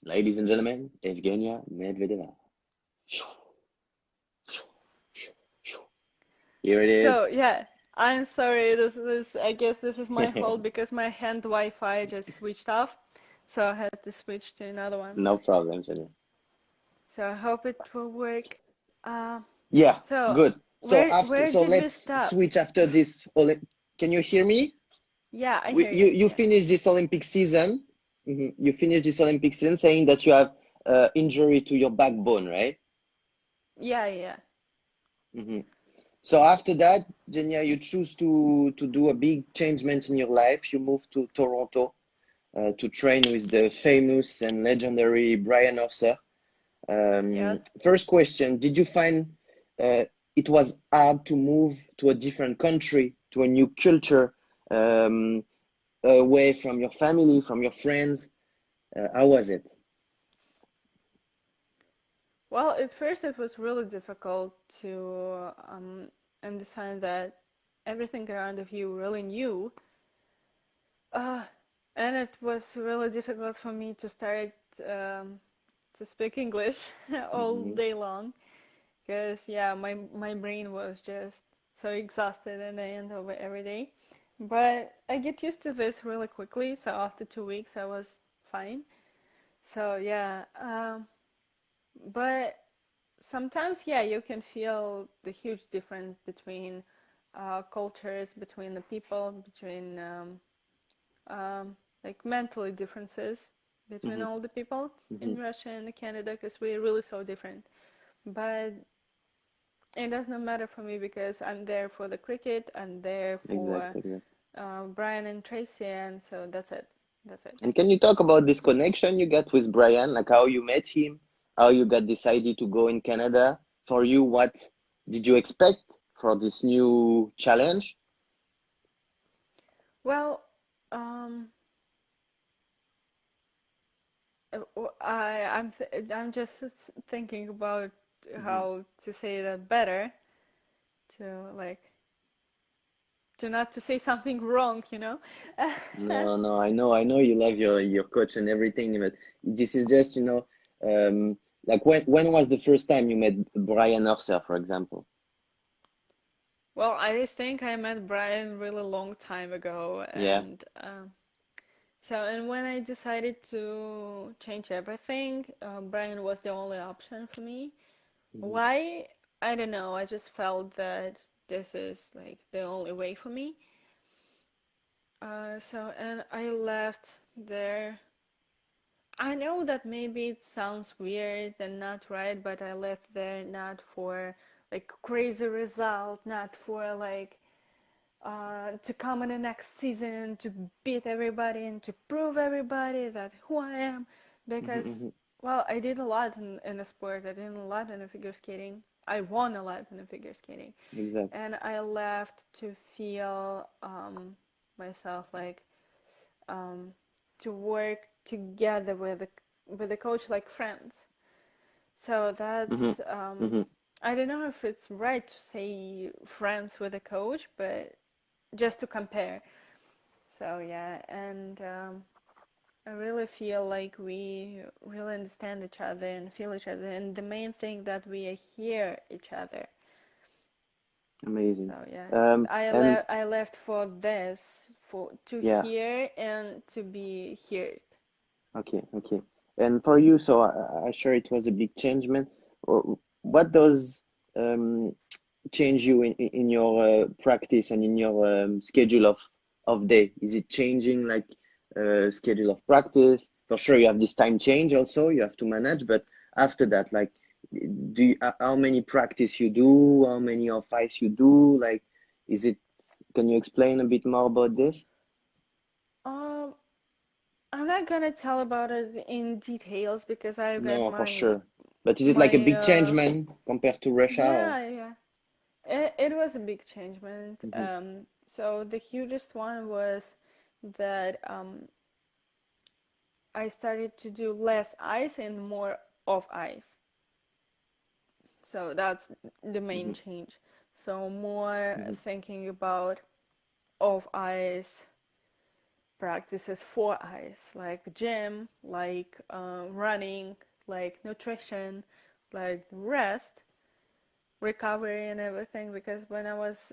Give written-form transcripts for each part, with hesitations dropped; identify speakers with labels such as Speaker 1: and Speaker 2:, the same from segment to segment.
Speaker 1: Ladies and gentlemen, Evgenia Medvedeva. Here it is.
Speaker 2: So yeah, I'm sorry. I guess this is my fault because my hand Wi-Fi just switched off, so I had to switch to another one.
Speaker 1: No problem, Jenny.
Speaker 2: So I hope it will work. Uh,
Speaker 1: Yeah,
Speaker 2: so
Speaker 1: good. So
Speaker 2: where
Speaker 1: so
Speaker 2: did we
Speaker 1: let's
Speaker 2: stop?
Speaker 1: switch after this. Can you hear me?
Speaker 2: Yeah, I hear you.
Speaker 1: You
Speaker 2: Yeah,
Speaker 1: finished this Olympic season. You finished this Olympic season saying that you have injury to your backbone, right?
Speaker 2: yeah, yeah.
Speaker 1: hmm So after that, Genia, you choose to do a big changement in your life. You move to Toronto to train with the famous and legendary Brian Orser.
Speaker 2: Yeah.
Speaker 1: First question, did you find it was hard to move to a different country, to a new culture, um, away from your family, from your friends? How was it?
Speaker 2: Well, at first it was really difficult to understand that everything around of you really new. Uh, and it was really difficult for me to start um, to speak English all
Speaker 1: hmm
Speaker 2: day long because yeah, my brain was just so exhausted at the end of every day. But I get used to this really quickly, so after 2 weeks I was fine. So yeah, but sometimes yeah, you can feel the huge difference between cultures, between the people, between like mentally differences between
Speaker 1: hmm
Speaker 2: all the people
Speaker 1: hmm
Speaker 2: in Russia and Canada because we're really so different. But it does not matter for me because I'm there for the cricket, I'm there for
Speaker 1: Exactly.
Speaker 2: Brian and Tracy, and so that's it. That's it.
Speaker 1: And can you talk about this connection you got with Brian, like how you met him, how you got decided to go in Canada? For you, what did you expect for this new challenge?
Speaker 2: Well, um, I'm just thinking about
Speaker 1: hmm
Speaker 2: how to say that better to like to not to say something wrong, you know?
Speaker 1: No, no, I know you love your coach and everything, but this is just, like when was the first time you met Brian Orser, for example?
Speaker 2: Well, I think I met Brian really long time ago,
Speaker 1: Yeah.
Speaker 2: and and when I decided to change everything, Brian was the only option for me.
Speaker 1: hmm
Speaker 2: Why? I don't know. I just felt that this is like the only way for me. And I left there. I know that maybe it sounds weird and not right, but I left there not for like crazy result, not for like to come in the next season to beat everybody and to prove everybody that who I am. Because,
Speaker 1: hmm
Speaker 2: well, I did a lot in the sport. I did a lot in the figure skating. I won a lot in the figure skating.
Speaker 1: Exactly.
Speaker 2: And I left to feel myself like um, to work together with the coach like friends. So
Speaker 1: hmm
Speaker 2: that's
Speaker 1: hmm
Speaker 2: I don't know if it's right to say friends with a coach, but just to compare. So yeah, and I really feel like we really understand each other and feel each other, and the main thing that we hear each other.
Speaker 1: Amazing.
Speaker 2: So yeah,
Speaker 1: And
Speaker 2: I left for this, for to
Speaker 1: yeah,
Speaker 2: hear and to be heard.
Speaker 1: okay, okay. And for you, so I sure it was a big change, man. What does um, change you in your practice and in your schedule of day? Is it changing like schedule of practice? For sure, you have this time change also you have to manage, but after that, like, how many practice you do? How many of ice you do? Like, is it? Can you explain a bit more about this?
Speaker 2: Um, I'm not gonna tell about it in details because I've got
Speaker 1: No, for sure. But is it like a
Speaker 2: my
Speaker 1: big change, man, compared to Russia? Or?
Speaker 2: yeah, yeah. It was a big changement.
Speaker 1: hmm
Speaker 2: So the hugest one was that I started to do less ice and more off ice. So that's the main
Speaker 1: hmm
Speaker 2: change. So more
Speaker 1: hmm
Speaker 2: thinking about off ice practices for ice, like gym, like running, like nutrition, like rest, recovery, and everything. Because when I was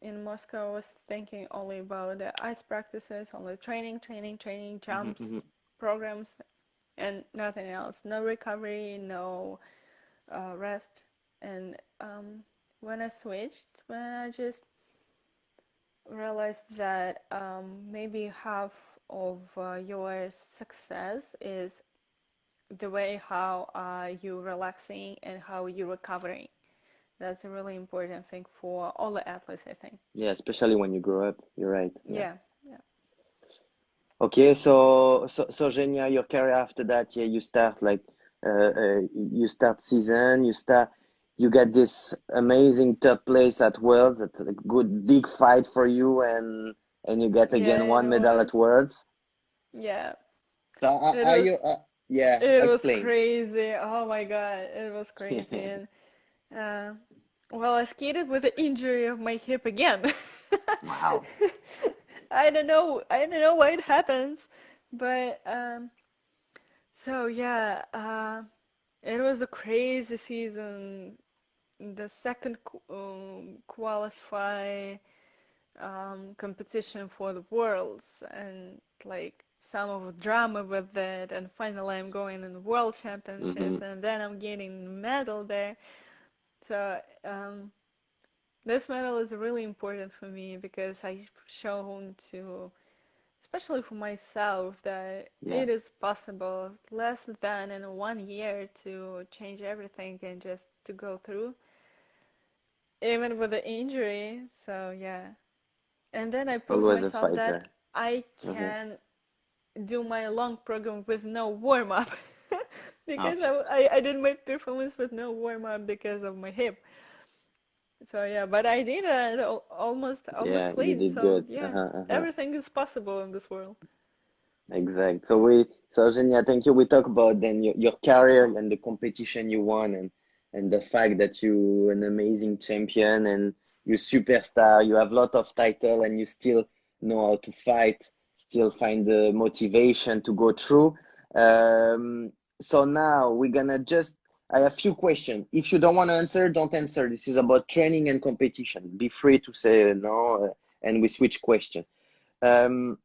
Speaker 2: in Moscow, I was thinking only about the ice practices, only training, training, training, jumps,
Speaker 1: Hmm.
Speaker 2: programs, and nothing else. No recovery, no rest. And when I switched, when I just realized that maybe half of your success is the way how you relaxing and how you recovering. That's a really important thing for all the athletes, I think.
Speaker 1: Yeah, especially when you grow up. You're right. Yeah.
Speaker 2: Yeah, yeah.
Speaker 1: Okay, so Genia, your career after that, yeah, you start like you start season, you get this amazing third place at Worlds, that's a good big fight for you, and you get again
Speaker 2: Yeah, it
Speaker 1: one medal at
Speaker 2: was.
Speaker 1: Worlds.
Speaker 2: Yeah,
Speaker 1: So
Speaker 2: it
Speaker 1: are
Speaker 2: was.
Speaker 1: you yeah,
Speaker 2: It was
Speaker 1: explain.
Speaker 2: crazy. Oh my God, it was crazy. And uh, well, I skated with the injury of my hip again.
Speaker 1: Wow.
Speaker 2: I don't know. I don't know why it happens, but so yeah, it was a crazy season. The second qualify competition for the worlds, and like some of the drama with that, and finally I'm going in the world
Speaker 1: Mm-hmm.
Speaker 2: championships, and then I'm getting medal there. So this medal is really important for me because I've shown to, especially for myself, that
Speaker 1: Yeah.
Speaker 2: it is possible less than in 1 year to change everything and just to go through, even with the injury. So yeah. And then I proved
Speaker 1: Always a
Speaker 2: myself that
Speaker 1: fighter.
Speaker 2: I
Speaker 1: Mm-hmm.
Speaker 2: can do my long program with no warm up because
Speaker 1: Okay.
Speaker 2: I did my performance with no warm up because of my hip. So yeah, but I did it almost
Speaker 1: Yeah, you
Speaker 2: clean.
Speaker 1: did
Speaker 2: So
Speaker 1: good.
Speaker 2: yeah,
Speaker 1: Uh-huh, uh-huh.
Speaker 2: everything is possible in this world.
Speaker 1: Exact. So Genia, thank you. We talk about then your career and the competition you won and the fact that you an amazing champion and you superstar. You have a lot of title and you still know how to fight, still find the motivation to go through. Um, so now we're gonna just, I have a few questions. If you don't want to answer, don't answer. This is about training and competition. Be free to say no, and we switch question. Um,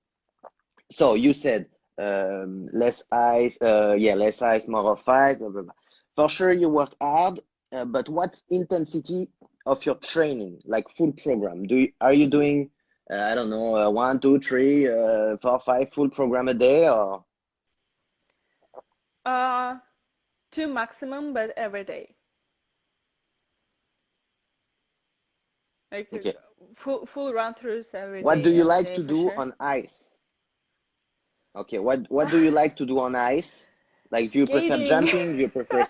Speaker 1: so you said less ice, yeah, less ice, more of fight, blah, blah, blah. For sure, you work hard, but what intensity of your training, like full program? Are you doing, I don't know, 1, 2, 3, 4, 5 full program a day, or
Speaker 2: Uh, two maximum, but every day. Like
Speaker 1: okay?
Speaker 2: full run throughs
Speaker 1: What do you
Speaker 2: every
Speaker 1: like
Speaker 2: day
Speaker 1: to
Speaker 2: for
Speaker 1: do
Speaker 2: sure.
Speaker 1: on ice? Okay, what do you like to do on ice? Like, do you prefer
Speaker 2: Skating.
Speaker 1: jumping? Do you prefer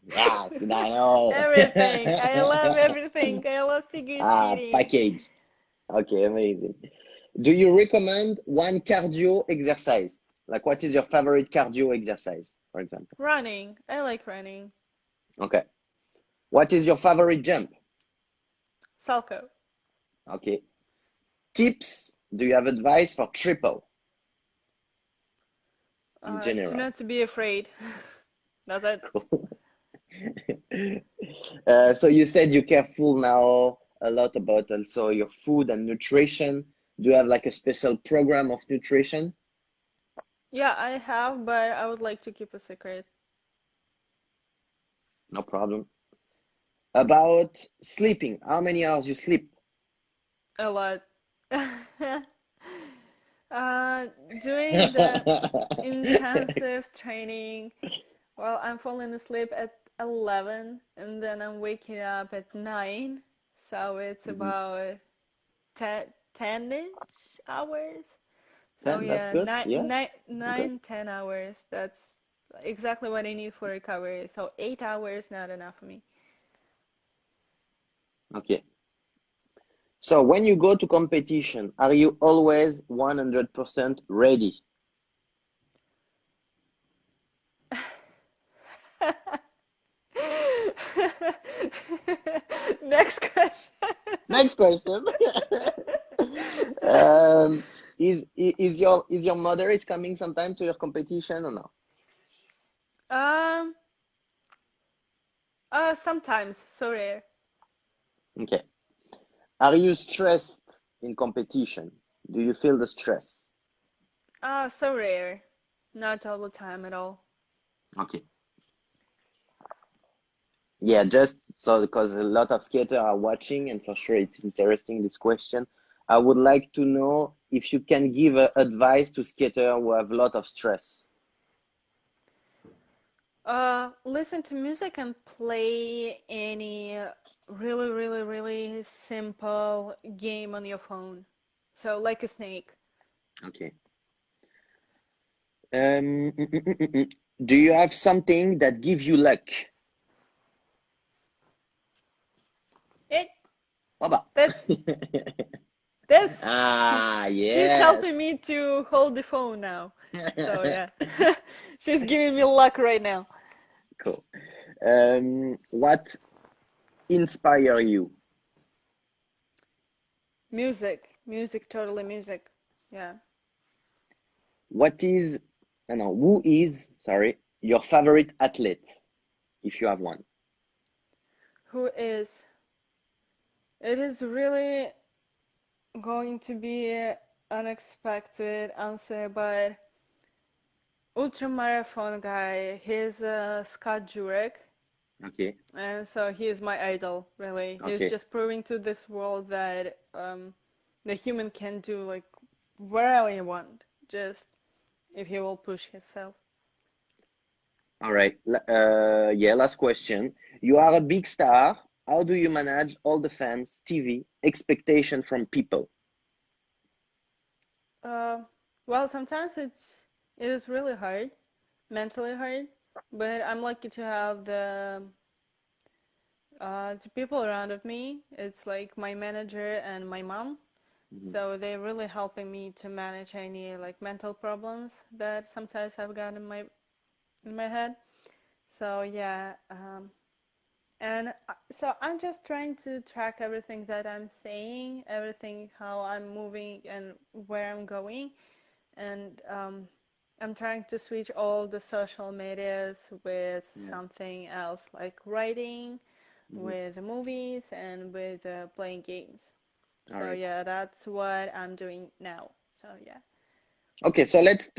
Speaker 1: yes, I know.
Speaker 2: Everything. I love everything. I love figure
Speaker 1: Ah,
Speaker 2: skating.
Speaker 1: package. Okay, amazing. Do you recommend one cardio exercise? Like, what is your favorite cardio exercise, for example?
Speaker 2: Running. I like running.
Speaker 1: Okay. What is your favorite jump?
Speaker 2: Salco.
Speaker 1: Okay. Tips? Do you have advice for triple in
Speaker 2: To
Speaker 1: general?
Speaker 2: not to be afraid. That's it.
Speaker 1: Cool. So you said you careful now a lot about also your food and nutrition. Do you have like a special program of nutrition?
Speaker 2: Yeah, I have, but I would like to keep a secret.
Speaker 1: No problem. About sleeping, how many hours you sleep?
Speaker 2: A lot. Doing the intensive training, well, I'm falling asleep at 11 and then I'm waking up at 9. So it's
Speaker 1: Mhm.
Speaker 2: about 10-ish hours. So
Speaker 1: 10, that's
Speaker 2: yeah,
Speaker 1: good. Yeah. Okay.
Speaker 2: 10 hours. That's exactly what I need for recovery. So 8 hours, not enough for me.
Speaker 1: Okay. So when you go to competition, are you always 100% ready?
Speaker 2: Next question.
Speaker 1: Next question. Um, Is your mother is coming sometime to your competition or no?
Speaker 2: Um, Sometimes, so rare.
Speaker 1: Okay. Are you stressed in competition? Do you feel the stress?
Speaker 2: So rare. Not all the time at all.
Speaker 1: Okay. Yeah, just so because a lot of skaters are watching, and for sure it's interesting this question. I would like to know if you can give advice to skaters who have a lot of stress.
Speaker 2: Listen to music and play any really, really, really simple game on your phone. So like a snake.
Speaker 1: Okay. Do you have something that gives you luck?
Speaker 2: It
Speaker 1: Baba.
Speaker 2: that's this.
Speaker 1: Ah,
Speaker 2: She's
Speaker 1: yes.
Speaker 2: helping me to hold the phone now. So yeah. She's giving me luck right now.
Speaker 1: Cool. What inspire you?
Speaker 2: Music, totally music. Yeah.
Speaker 1: What is, I know, who is, sorry, your favorite athlete, if you have one?
Speaker 2: Who is? It is really going to be an unexpected answer, but ultramarathon guy, he's Scott Jurek,
Speaker 1: Okay,
Speaker 2: and so he is my idol, really. He's
Speaker 1: okay,
Speaker 2: just proving to this world that the human can do like whatever he want, just if he will push himself.
Speaker 1: all right. Yeah, last question. You are a big star. How do you manage all the fans, TV, expectation from people?
Speaker 2: Uh, well, sometimes it is really hard, mentally hard, but I'm lucky to have the people around of me. It's like my manager and my mom.
Speaker 1: Mhm.
Speaker 2: So they're really helping me to manage any like mental problems that sometimes I've got in my head. So yeah, and so I'm just trying to track everything that I'm saying, everything how I'm moving and where I'm going, and I'm trying to switch all the social medias with
Speaker 1: Yeah.
Speaker 2: something else like writing,
Speaker 1: Mhm.
Speaker 2: with movies, and with playing games.
Speaker 1: All
Speaker 2: So
Speaker 1: right.
Speaker 2: yeah, that's what I'm doing now. So yeah.
Speaker 1: Okay, so let's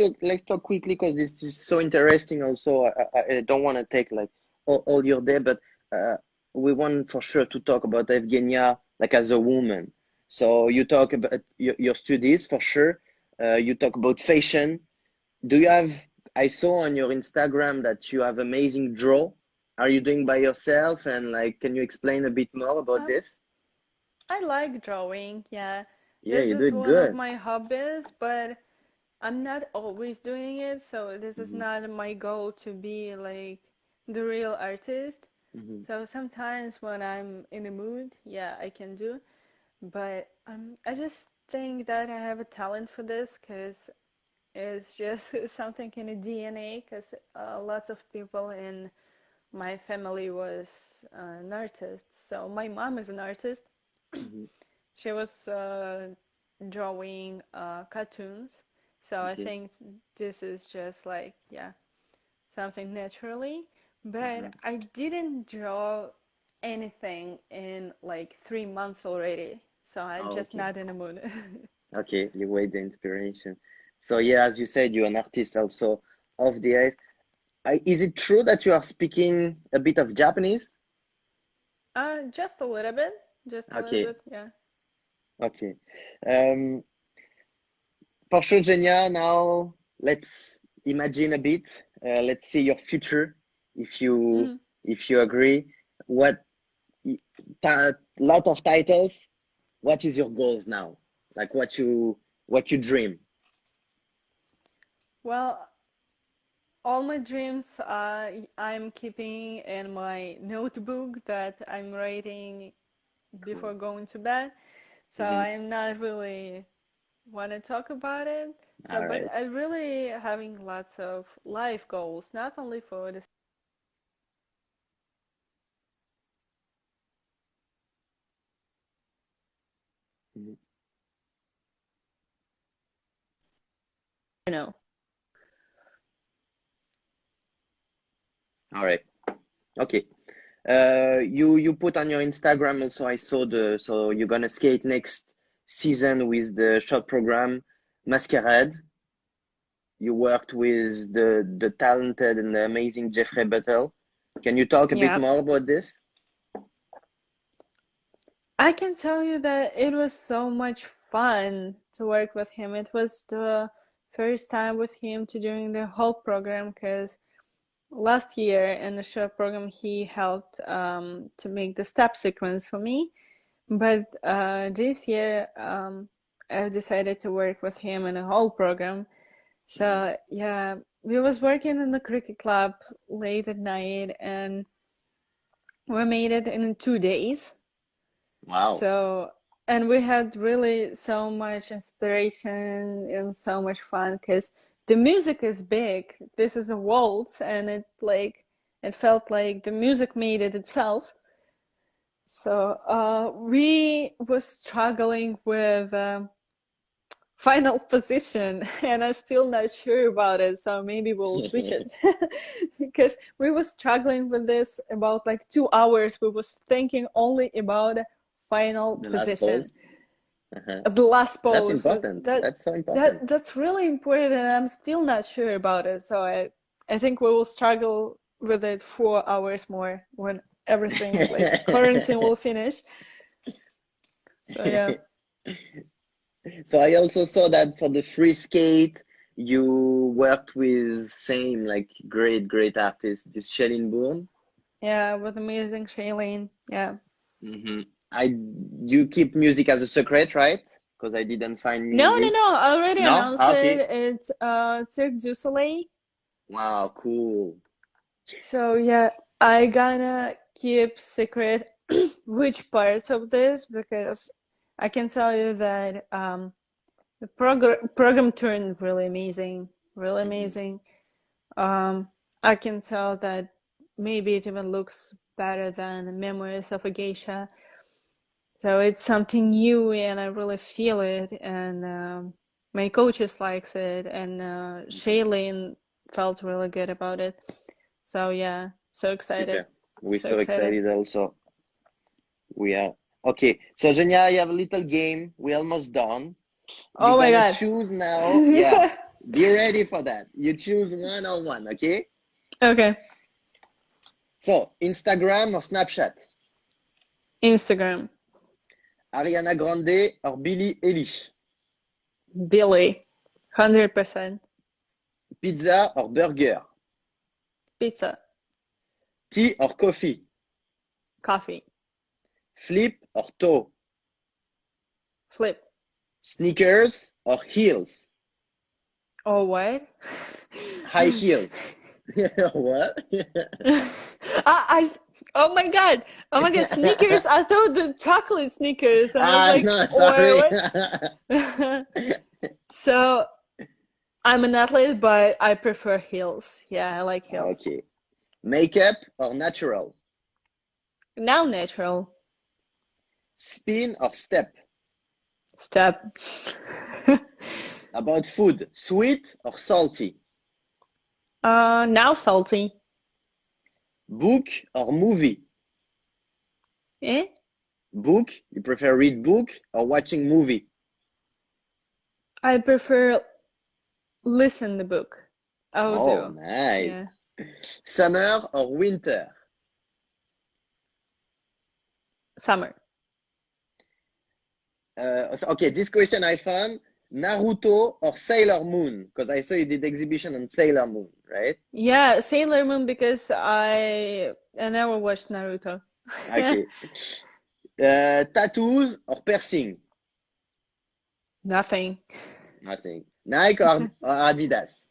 Speaker 1: talk quickly because this is so interesting. Also, I don't want to take like all your day, but uh, we want for sure to talk about Evgenia like as a woman. So you talk about your studies for sure. You talk about fashion. Do you have? I saw on your Instagram that you have amazing draw. Are you doing by yourself? And like, can you explain a bit more about
Speaker 2: Um,
Speaker 1: this?
Speaker 2: I like drawing, yeah.
Speaker 1: Yeah,
Speaker 2: This
Speaker 1: you do
Speaker 2: is
Speaker 1: it
Speaker 2: one of
Speaker 1: good.
Speaker 2: my hobbies, but I'm not always doing it, so this is
Speaker 1: Hmm.
Speaker 2: not my goal to be like the real artist.
Speaker 1: Hmm.
Speaker 2: So sometimes when I'm in the mood, yeah, I can do, but I just think that I have a talent for this because it's just something in the DNA, because lots of people in my family was an artist. So my mom is an artist.
Speaker 1: Hmm.
Speaker 2: She was drawing cartoons. So I
Speaker 1: Okay.
Speaker 2: think this is just like, yeah, something naturally.
Speaker 1: Uh-huh.
Speaker 2: But I didn't draw anything in like 3 months already. So I'm
Speaker 1: Oh,
Speaker 2: just
Speaker 1: okay.
Speaker 2: not in the mood.
Speaker 1: Okay, you wait the inspiration. So yeah, as you said, you're an artist also of the art. Is it true that you are speaking a bit of Japanese?
Speaker 2: Just a little bit. Just a little
Speaker 1: Okay,
Speaker 2: bit, yeah.
Speaker 1: okay. Um, for sure, Genia, now let's imagine a bit. Let's see your future, if you
Speaker 2: Mhm.
Speaker 1: if you agree. What lot of titles? What is your goals now? Like what you dream?
Speaker 2: Well, all my dreams I'm keeping in my notebook that I'm writing
Speaker 1: Cool.
Speaker 2: before going to bed. So
Speaker 1: Hmm.
Speaker 2: I'm not really want to talk about it. So,
Speaker 1: All
Speaker 2: but
Speaker 1: right.
Speaker 2: I really having lots of life goals, not only for the
Speaker 1: Mhm.
Speaker 2: know.
Speaker 1: All right. Okay. You put on your Instagram also, I saw so you're gonna skate next season with the short program Masquerade. You worked with the talented and the amazing Jeffrey Buttle. Can you talk a bit more about this?
Speaker 2: I can tell you that it was so much fun to work with him. It was the first time with him to doing the whole program, because last year in the short program he helped to make the step sequence for me, but this year I decided to work with him in the whole program. So yeah, we was working in the cricket club late at night, and we made it in 2 days.
Speaker 1: Wow.
Speaker 2: So, and we had really so much inspiration and so much fun, because the music is big. This is a waltz, and it felt like the music made it itself. So we was struggling with final position, and I'm still not sure about it. So maybe we'll switch it, because we was struggling with this about like 2 hours. We was thinking only about final position. The last pose.
Speaker 1: That's important. That's so important.
Speaker 2: That's really important, and I'm still not sure about it. So I think we will struggle with it 4 hours more when everything like quarantine will finish. So yeah.
Speaker 1: So I also saw that for the free skate, you worked with same like great artist, this Shailene Bourne.
Speaker 2: Yeah, with amazing Shailene. Yeah.
Speaker 1: You keep music as a secret, right? Because I didn't find music.
Speaker 2: No. I already announced
Speaker 1: okay.
Speaker 2: it. It's Cirque du Soleil.
Speaker 1: Wow, cool.
Speaker 2: So yeah, I gonna keep secret which parts of this, because I can tell you that the program turned really amazing, really amazing. I can tell that maybe it even looks better than Memories of a Geisha. So it's something new, and I really feel it, and my coaches likes it, and Shailene felt really good about it. So yeah, so excited.
Speaker 1: Super. We're so excited also. We are. Okay, so Evgenia, I have a little game. We're almost done.
Speaker 2: Oh my God.
Speaker 1: Choose now. Yeah, be ready for that. You choose one on one, okay?
Speaker 2: Okay.
Speaker 1: So, Instagram or Snapchat?
Speaker 2: Instagram.
Speaker 1: Ariana Grande or Billie Eilish?
Speaker 2: Billie, 100%.
Speaker 1: Pizza or burger?
Speaker 2: Pizza.
Speaker 1: Tea or coffee?
Speaker 2: Coffee.
Speaker 1: Flip or toe?
Speaker 2: Flip.
Speaker 1: Sneakers or heels?
Speaker 2: Oh, what?
Speaker 1: High heels. What?
Speaker 2: Oh my God, sneakers. I thought the chocolate sneakers, and I was like,
Speaker 1: no, sorry.
Speaker 2: What? So I'm an athlete, but I prefer heels. Yeah, I like heels.
Speaker 1: Okay. Makeup or natural?
Speaker 2: Now natural.
Speaker 1: Spin or step?
Speaker 2: Step.
Speaker 1: About food, sweet or salty?
Speaker 2: Now salty.
Speaker 1: Book or movie? Book? You prefer read book or watching movie?
Speaker 2: I prefer listen the book. Audio.
Speaker 1: Oh, nice.
Speaker 2: Yeah.
Speaker 1: Summer or winter?
Speaker 2: Summer.
Speaker 1: Okay, this question I found. Naruto or Sailor Moon? Because I saw you did exhibition on Sailor Moon, right?
Speaker 2: Yeah, Sailor Moon, because I never watched Naruto.
Speaker 1: Okay. Tattoos or piercing?
Speaker 2: Nothing.
Speaker 1: Nike or Adidas?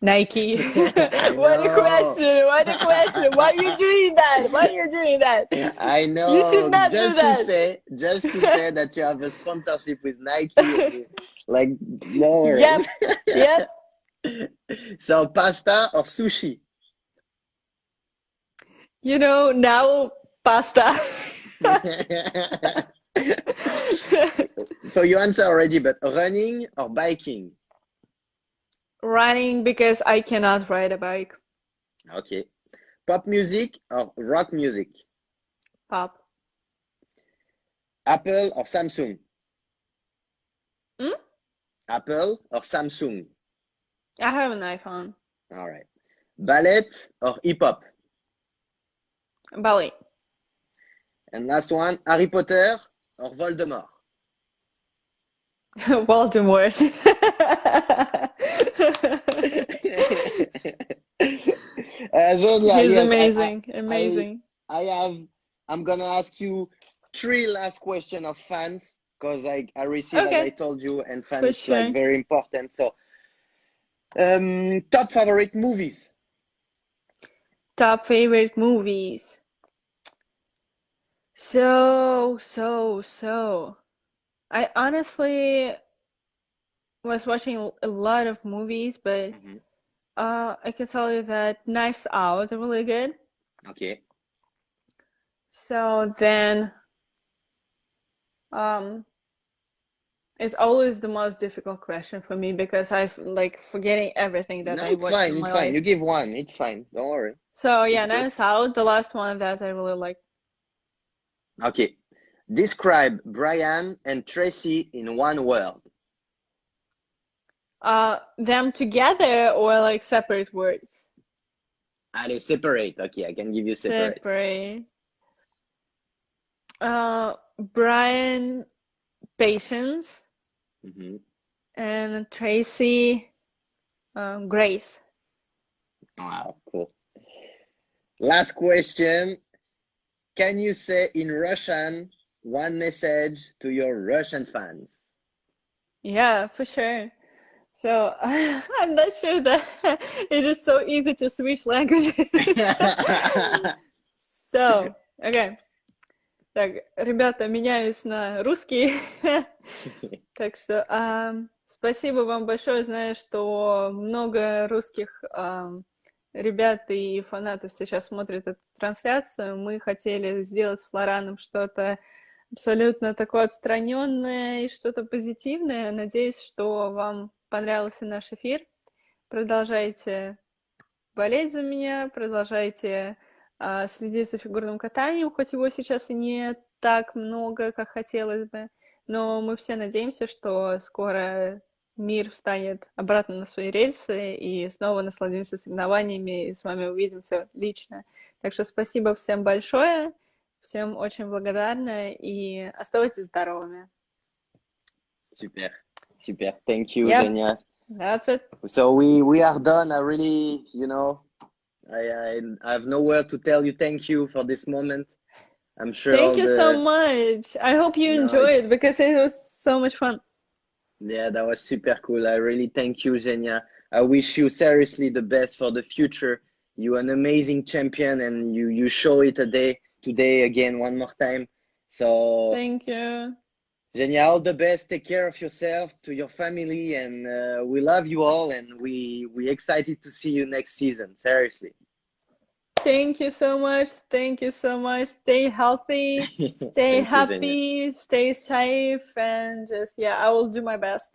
Speaker 2: Nike. What a question! What a question! Why are you doing that? Why are you doing that?
Speaker 1: I know.
Speaker 2: You should not do that.
Speaker 1: Just to say that you have a sponsorship with Nike. Like, no worries.
Speaker 2: Yep.
Speaker 1: So, pasta or sushi?
Speaker 2: Now pasta.
Speaker 1: So you answer already, but running or biking?
Speaker 2: Running because I cannot ride a bike.
Speaker 1: Okay. Pop music or rock music?
Speaker 2: Pop.
Speaker 1: Apple or Samsung?
Speaker 2: Hmm?
Speaker 1: Apple or Samsung?
Speaker 2: I have an iPhone.
Speaker 1: All right. Ballet or hip hop?
Speaker 2: Ballet.
Speaker 1: And last one, Harry Potter or Voldemort?
Speaker 2: Voldemort.
Speaker 1: Genia,
Speaker 2: He's
Speaker 1: yes,
Speaker 2: amazing.
Speaker 1: I,
Speaker 2: Amazing.
Speaker 1: I have, I'm gonna ask you three last questions of fans because I receive, as I
Speaker 2: Okay,
Speaker 1: told you, and fans
Speaker 2: for
Speaker 1: is like
Speaker 2: sure.
Speaker 1: very important. So, top favorite movies?
Speaker 2: Top favorite movies. So. I honestly was watching a lot of movies, but
Speaker 1: Mhm.
Speaker 2: I can tell you that Knives Out are really good.
Speaker 1: Okay.
Speaker 2: So then, um, it's always the most difficult question for me because I've like forgetting everything that
Speaker 1: No,
Speaker 2: I
Speaker 1: it's
Speaker 2: watched
Speaker 1: fine.
Speaker 2: in
Speaker 1: It's
Speaker 2: my
Speaker 1: fine.
Speaker 2: life.
Speaker 1: You give one. It's fine. Don't worry.
Speaker 2: So
Speaker 1: It's
Speaker 2: yeah,
Speaker 1: good.
Speaker 2: Knives Out, the last one that I really like.
Speaker 1: Okay. Describe Brian and Tracy in one word.
Speaker 2: Them together or like separate words?
Speaker 1: Allez, separate. Okay, I can give you separate.
Speaker 2: Separate. Brian, patience,
Speaker 1: Mhm.
Speaker 2: and Tracy, Grace.
Speaker 1: Wow, cool. Last question. Can you say in Russian one message to your Russian fans?
Speaker 2: Yeah, for sure. So I'm not sure that it is so easy to switch languages. So, okay. Так, ребята, меняюсь на русский. Так что спасибо вам большое. Знаю, что много русских ребят и фанатов сейчас смотрят эту трансляцию. Мы хотели сделать с Флораном что-то абсолютно такое отстраненное и что-то позитивное. Надеюсь, что вам понравился наш эфир. Продолжайте болеть за меня, продолжайте следить за фигурным катанием, хоть его сейчас и не так много, как хотелось бы. Но мы все надеемся, что скоро мир встанет обратно на свои рельсы и снова насладимся соревнованиями и с вами увидимся лично. Так что спасибо всем большое, всем очень благодарна и оставайтесь здоровыми.
Speaker 1: Super, super. Thank you,
Speaker 2: Yep,
Speaker 1: Genia.
Speaker 2: that's it.
Speaker 1: So we are done. I really, I have no word to tell you. Thank you for this moment. I'm sure
Speaker 2: Thank
Speaker 1: all
Speaker 2: you so
Speaker 1: the,
Speaker 2: much. I hope you
Speaker 1: it,
Speaker 2: enjoyed because it was so much fun.
Speaker 1: yeah, that was super cool. I really thank you, Genia. I wish you seriously the best for the future. You're an amazing champion and you show it today again, one more time. So,
Speaker 2: Thank you.
Speaker 1: Genia, all the best. Take care of yourself, to your family, and we love you all. And we excited to see you next season. Seriously.
Speaker 2: Thank you so much. Thank you so much. Stay healthy, stay
Speaker 1: Thank you, Genia.
Speaker 2: happy, stay safe, and just, yeah, I will do my best.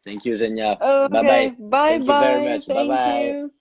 Speaker 1: Thank you, Genia. Bye
Speaker 2: Okay,
Speaker 1: bye.
Speaker 2: bye
Speaker 1: Thank you very
Speaker 2: bye.
Speaker 1: much. Bye
Speaker 2: Thank
Speaker 1: bye.
Speaker 2: you.